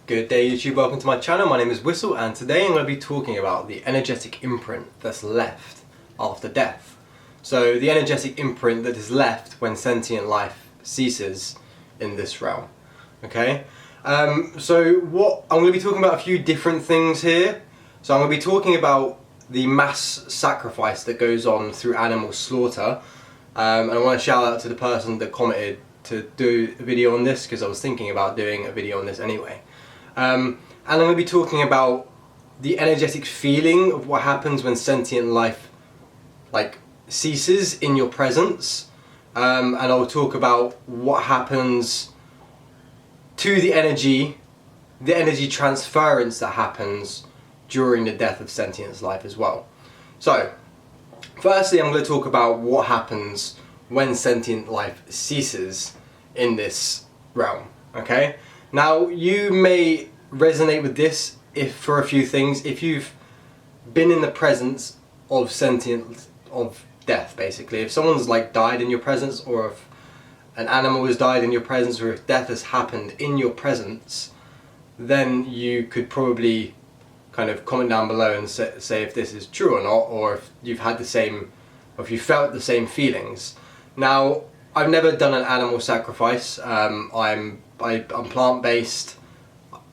Good day YouTube, welcome to my channel. My name is Wysol and today I'm going to be talking about the energetic imprint that's left after death. So the energetic imprint that is left when sentient life ceases in this realm. Okay, so what I'm going to be talking about a few different things here. So I'm going to be talking about the mass sacrifice that goes on through animal slaughter, and I want to shout out to the person that commented to do a video on this because I was thinking about doing a video on this anyway. And I'm going to be talking about the energetic feeling of what happens when sentient life ceases in your presence, and I'll talk about what happens to the energy transference that happens during the death of sentient life as well. So firstly, I'm going to talk about what happens when sentient life ceases in this realm. Okay, now you may resonate with this for a few things. If you've been in the presence of death, basically, if someone's died in your presence, or if an animal has died in your presence, or if death has happened in your presence, then you could probably kind of comment down below and say if this is true or not, or if you've had the same, or if you felt the same feelings. Now, I've never done an animal sacrifice. I'm plant-based.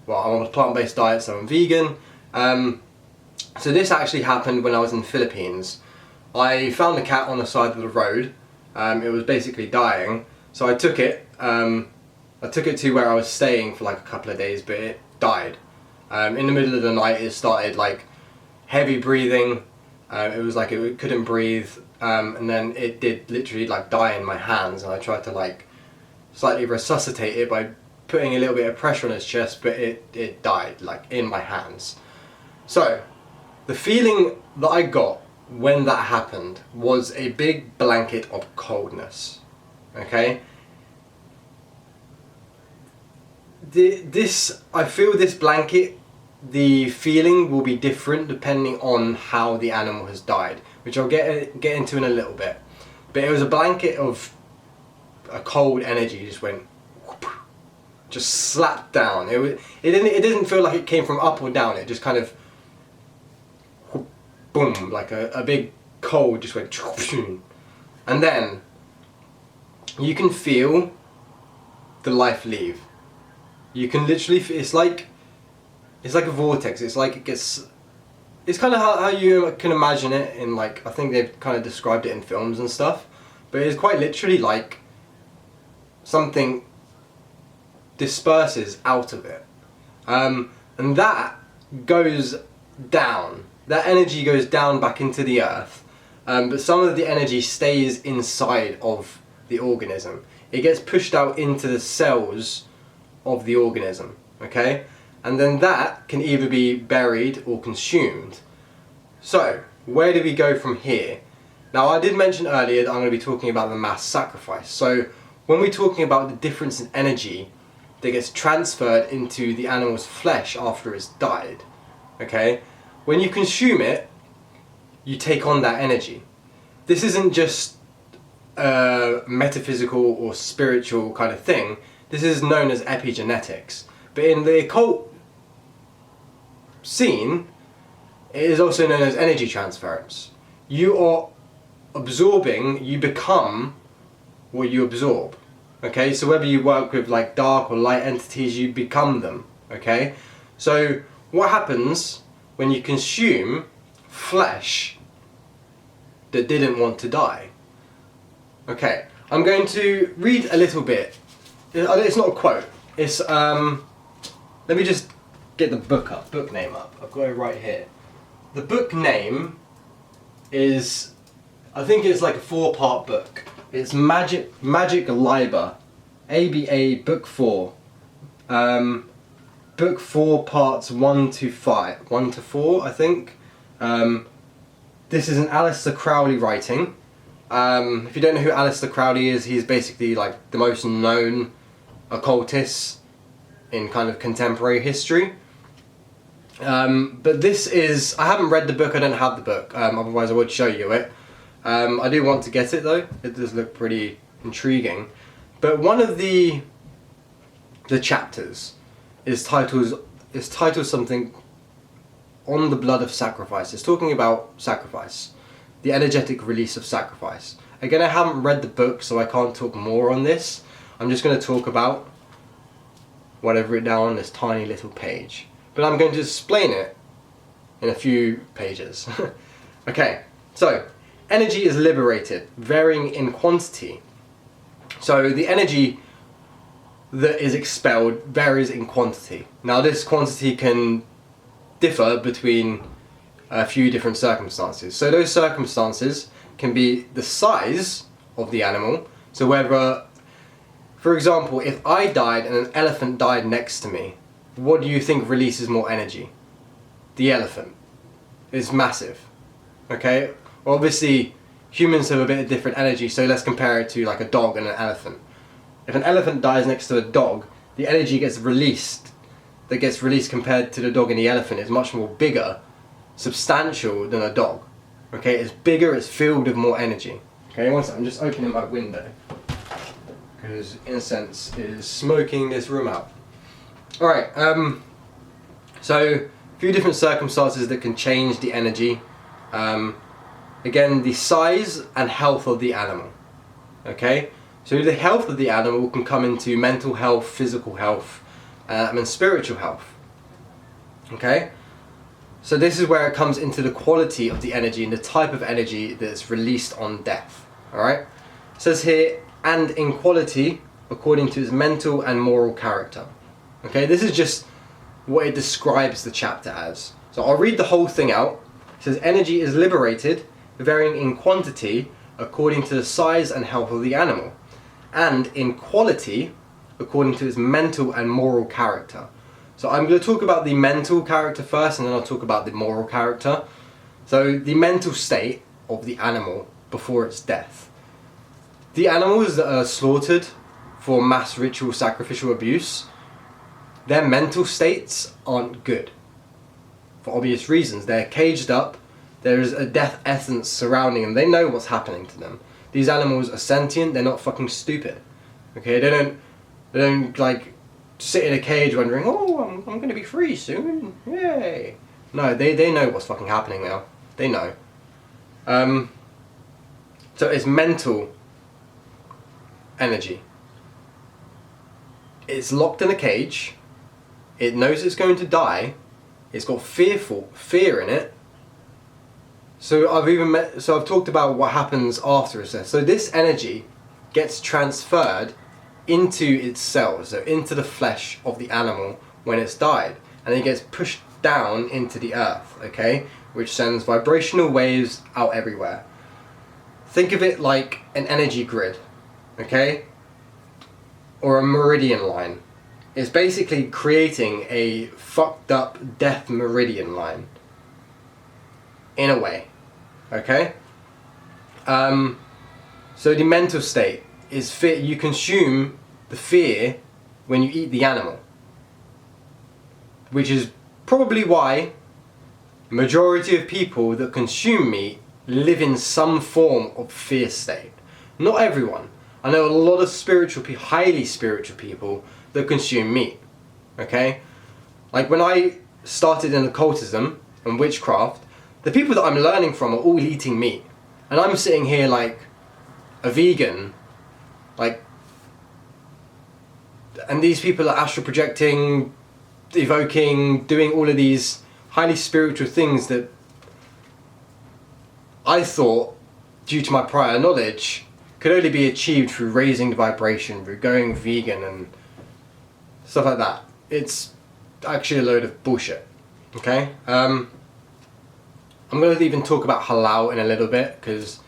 Well, I'm on a plant-based diet, so I'm vegan. So this actually happened when I was in the Philippines. I found a cat on the side of the road. It was basically dying, so I took it. I took it to where I was staying for like a couple of days, but it died. In the middle of the night, it started heavy breathing. It was like it couldn't breathe, and then it did literally die in my hands. And I tried to slightly resuscitate it by putting a little bit of pressure on its chest, but it died in my hands. So the feeling that I got when that happened was a big blanket of coldness. Okay, I feel this blanket, the feeling will be different depending on how the animal has died, which I'll get into in a little bit. But it was a blanket of a cold energy, just went whoop, just slapped down. It didn't feel like it came from up or down. It just kind of whoop, boom, like a big cold just went, and then you can feel the life leave. You can literally, it's like a vortex. It's like it gets, it's kind of how you can imagine it in I think they've kind of described it in films and stuff, but it's quite literally like something disperses out of it, and that goes down. That energy goes down back into the earth, but some of the energy stays inside of the organism. It gets pushed out into the cells of the organism, okay? And then that can either be buried or consumed. So, where do we go from here? Now, I did mention earlier that I'm going to be talking about the mass sacrifice. So, when we're talking about the difference in energy that gets transferred into the animal's flesh after it's died, okay? When you consume it, you take on that energy. This isn't just a metaphysical or spiritual kind of thing. This is known as epigenetics. But in the occult scene, it is also known as energy transference. You are absorbing, you become what you absorb. Okay, so whether you work with dark or light entities, you become them. Okay, so what happens when you consume flesh that didn't want to die? Okay, I'm going to read a little bit. It's not a quote. It's let me just get the book name up. I've got it right here. The book name is, I think it's a 4-part book. It's Magic Liber, ABA Book 4. Book 4 parts 1 to 4, I think. This is an Aleister Crowley writing. If you don't know who Aleister Crowley is, he's basically the most known occultist in kind of contemporary history. But this is, I haven't read the book, I don't have the book, otherwise I would show you it. I do want to get it though, it does look pretty intriguing. But one of the chapters is titled something on the blood of sacrifice. It's talking about sacrifice, the energetic release of sacrifice. Again, I haven't read the book, so I can't talk more on this. I'm just going to talk about what I've written down on this tiny little page. But I'm going to explain it in a few pages. Okay, so energy is liberated, varying in quantity. So the energy that is expelled varies in quantity. Now this quantity can differ between a few different circumstances. So those circumstances can be the size of the animal. So whether, for example, if I died and an elephant died next to me, what do you think releases more energy? The elephant. It's massive. Okay? Obviously, humans have a bit of different energy, so let's compare it to like a dog and an elephant. If an elephant dies next to a dog, the energy that gets released compared to the dog and the elephant is much more bigger, substantial than a dog. Okay? It's bigger, it's filled with more energy. Okay, one second, I'm just opening my window, because incense is smoking this room out. Alright, so a few different circumstances that can change the energy. Again, the size and health of the animal. Okay, so the health of the animal can come into mental health, physical health, and spiritual health. Okay, so this is where it comes into the quality of the energy and the type of energy that's released on death. Alright, it says here, and in quality according to its mental and moral character. Okay, this is just what it describes the chapter as. So I'll read the whole thing out. It says energy is liberated, varying in quantity according to the size and health of the animal, and in quality according to its mental and moral character. So I'm going to talk about the mental character first, and then I'll talk about the moral character. So the mental state of the animal before its death. The animals that are slaughtered for mass ritual sacrificial abuse, their mental states aren't good. For obvious reasons. They're caged up, there is a death essence surrounding them, they know what's happening to them. These animals are sentient, they're not fucking stupid. Okay, they don't like sit in a cage wondering, oh, I'm gonna be free soon, yay. No, they know what's fucking happening now. They know. So it's mental energy. It's locked in a cage. It knows it's going to die. It's got fear in it. So I've talked about what happens after its death. So this energy gets transferred into its cells, so into the flesh of the animal when it's died, and it gets pushed down into the earth, okay, which sends vibrational waves out everywhere. Think of it like an energy grid, okay, or a meridian line. It's basically creating a fucked up death meridian line, in a way, okay? So the mental state is fear. You consume the fear when you eat the animal, which is probably why majority of people that consume meat live in some form of fear state. Not everyone. I know a lot of highly spiritual people that consume meat, okay? Like when I started in occultism and witchcraft, the people that I'm learning from are all eating meat. And I'm sitting here like a vegan, like, and these people are astral projecting, evoking, doing all of these highly spiritual things that I thought, due to my prior knowledge, could only be achieved through raising the vibration, through going vegan and stuff like that. It's actually a load of bullshit, okay? I'm going to even talk about halal in a little bit, because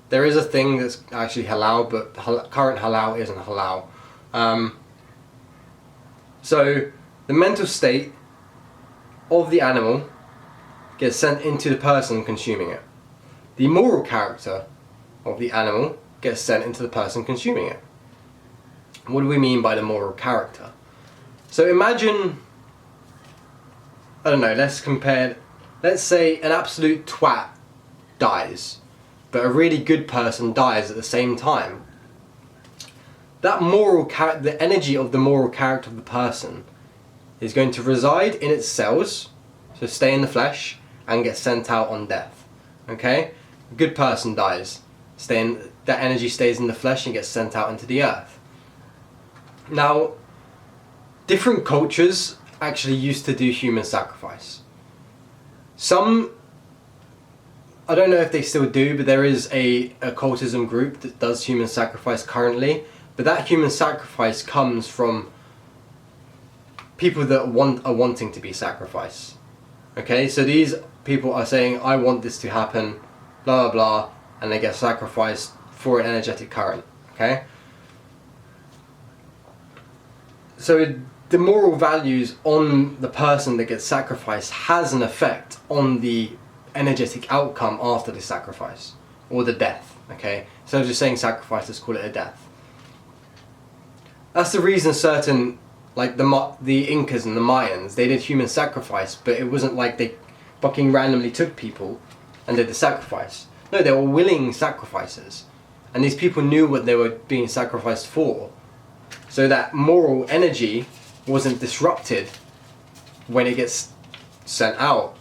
there is a thing that's actually halal, but current halal isn't halal. So the mental state of the animal gets sent into the person consuming it. The moral character of the animal gets sent into the person consuming it. What do we mean by the moral character? So imagine, I don't know, let's say an absolute twat dies, but a really good person dies at the same time. That moral character, the energy of the moral character of the person is going to reside in its cells, so stay in the flesh, and get sent out on death. Okay? A good person dies. That energy stays in the flesh and gets sent out into the earth. Now, different cultures actually used to do human sacrifice. Some, I don't know if they still do, but there is a occultism group that does human sacrifice currently. But that human sacrifice comes from people that are wanting to be sacrificed. Okay, so these people are saying, I want this to happen, blah blah blah, and they get sacrificed for an energetic current. Okay, so the moral values on the person that gets sacrificed has an effect on the energetic outcome after the sacrifice or the death. Okay, so just saying sacrifice, let's call it a death. That's the reason certain, like the Incas and the Mayans, they did human sacrifice, but it wasn't like they fucking randomly took people and did the sacrifice. No, they were willing sacrifices, and these people knew what they were being sacrificed for, so that moral energy wasn't disrupted when it gets sent out,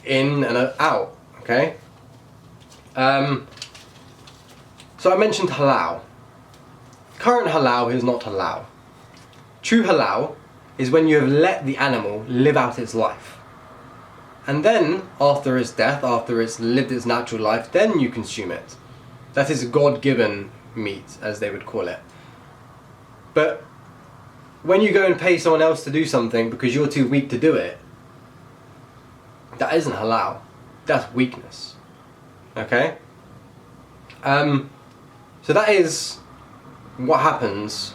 in and out. Okay. So I mentioned halal. Current halal is not halal. True halal is when you have let the animal live out its life. And then, after its death, after it's lived its natural life, then you consume it. That is God-given meat, as they would call it. But when you go and pay someone else to do something because you're too weak to do it, that isn't halal. That's weakness. Okay? So that is what happens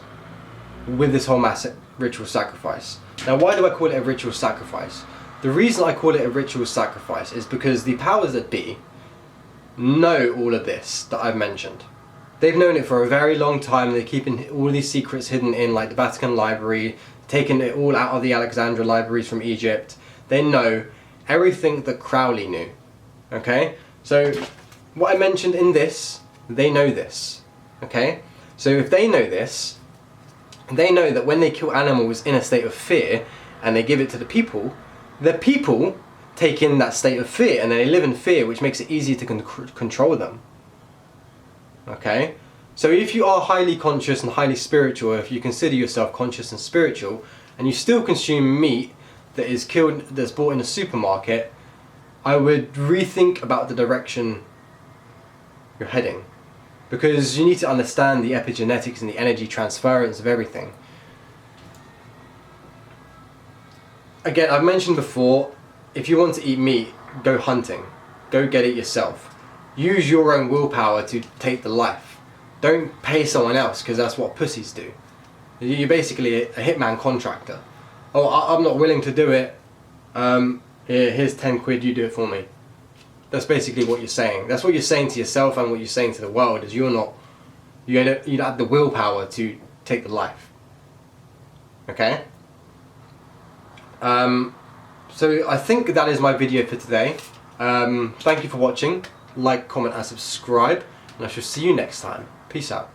with this whole mass ritual sacrifice. Now, why do I call it a ritual sacrifice? The reason I call it a ritual sacrifice is because the powers that be know all of this that I've mentioned. They've known it for a very long time. They're keeping all these secrets hidden in, like, the Vatican Library, taking it all out of the Alexandria libraries from Egypt. They know everything that Crowley knew. Okay? So, what I mentioned in this, they know this. Okay? So if they know this, they know that when they kill animals in a state of fear and they give it to the people take in that state of fear and they live in fear, which makes it easier to control them. Okay? So if you are highly conscious and highly spiritual, if you consider yourself conscious and spiritual, and you still consume meat that is killed, that's bought in a supermarket, I would rethink about the direction you're heading. Because you need to understand the epigenetics and the energy transference of everything. Again, I've mentioned before, if you want to eat meat, go hunting. Go get it yourself. Use your own willpower to take the life. Don't pay someone else, because that's what pussies do. You're basically a hitman contractor. Oh, I'm not willing to do it. Here's 10 quid, you do it for me. That's basically what you're saying. That's what you're saying to yourself, and what you're saying to the world is you don't have the willpower to take the life. Okay? So I think that is my video for today. Thank you for watching. Like, comment and subscribe, and I shall see you next time. Peace out.